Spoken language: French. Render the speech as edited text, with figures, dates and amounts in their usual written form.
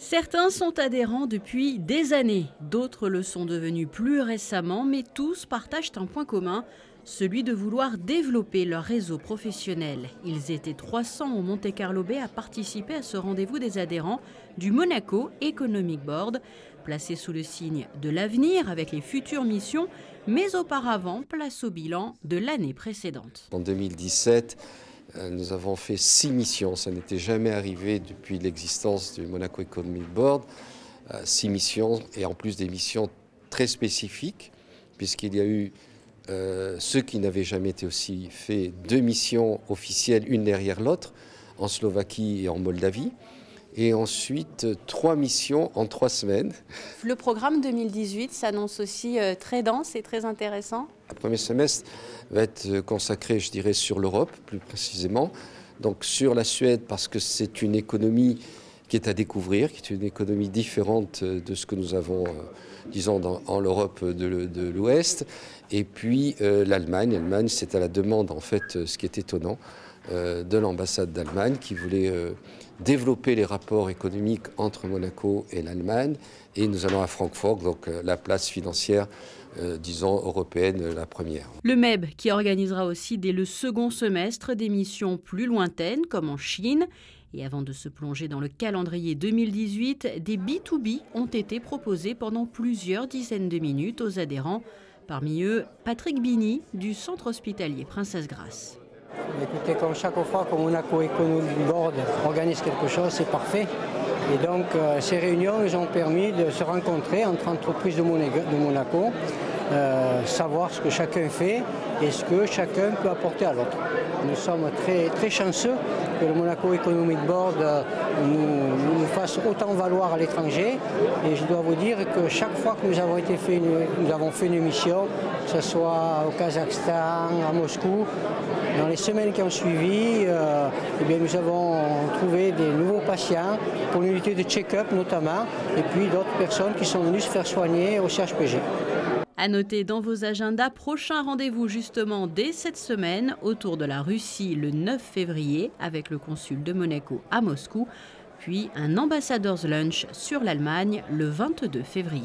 Certains sont adhérents depuis des années, d'autres le sont devenus plus récemment, mais tous partagent un point commun, celui de vouloir développer leur réseau professionnel. Ils étaient 300 au Monte-Carlo Bay à participer à ce rendez-vous des adhérents du Monaco Economic Board, placé sous le signe de l'avenir avec les futures missions, mais auparavant, place au bilan de l'année précédente. En 2017, nous avons fait 6 missions. Ça n'était jamais arrivé depuis l'existence du Monaco Economic Board. 6 missions et en plus des missions très spécifiques, puisqu'il y a eu ceux qui n'avaient jamais été aussi fait 2 missions officielles, une derrière l'autre, en Slovaquie et en Moldavie. Et ensuite, 3 missions en 3 semaines. Le programme 2018 s'annonce aussi très dense et très intéressant. Le premier semestre va être consacré, je dirais, sur l'Europe, plus précisément. Donc sur la Suède, parce que c'est une économie qui est à découvrir, qui est une économie différente de ce que nous avons, disons, en l'Europe de l'Ouest. Et puis l'Allemagne. L'Allemagne, c'est à la demande, en fait, ce qui est étonnant, de l'ambassade d'Allemagne qui voulait développer les rapports économiques entre Monaco et l'Allemagne. Et nous allons à Francfort, donc la place financière, disons, européenne, la première. Le MEB qui organisera aussi dès le second semestre des missions plus lointaines, comme en Chine. Et avant de se plonger dans le calendrier 2018, des B2B ont été proposés pendant plusieurs dizaines de minutes aux adhérents. Parmi eux, Patrick Bini du centre hospitalier Princesse Grace. Écoutez, comme chaque fois que Monaco Economic Board organise quelque chose, c'est parfait. Et donc ces réunions nous ont permis de se rencontrer entre entreprises de Monaco, savoir ce que chacun fait et ce que chacun peut apporter à l'autre. Nous sommes très chanceux que le Monaco Economic Board nous fasse autant valoir à l'étranger. Et je dois vous dire que chaque fois que nous avons fait une mission, que ce soit au Kazakhstan, à Moscou, dans les semaines qui ont suivi, eh bien, nous avons trouvé des nouveaux patients pour l'unité de check-up notamment, et puis d'autres personnes qui sont venues se faire soigner au CHPG. À noter dans vos agendas, prochain rendez-vous justement dès cette semaine autour de la Russie le 9 février avec le consul de Monaco à Moscou, puis un ambassador's lunch sur l'Allemagne le 22 février.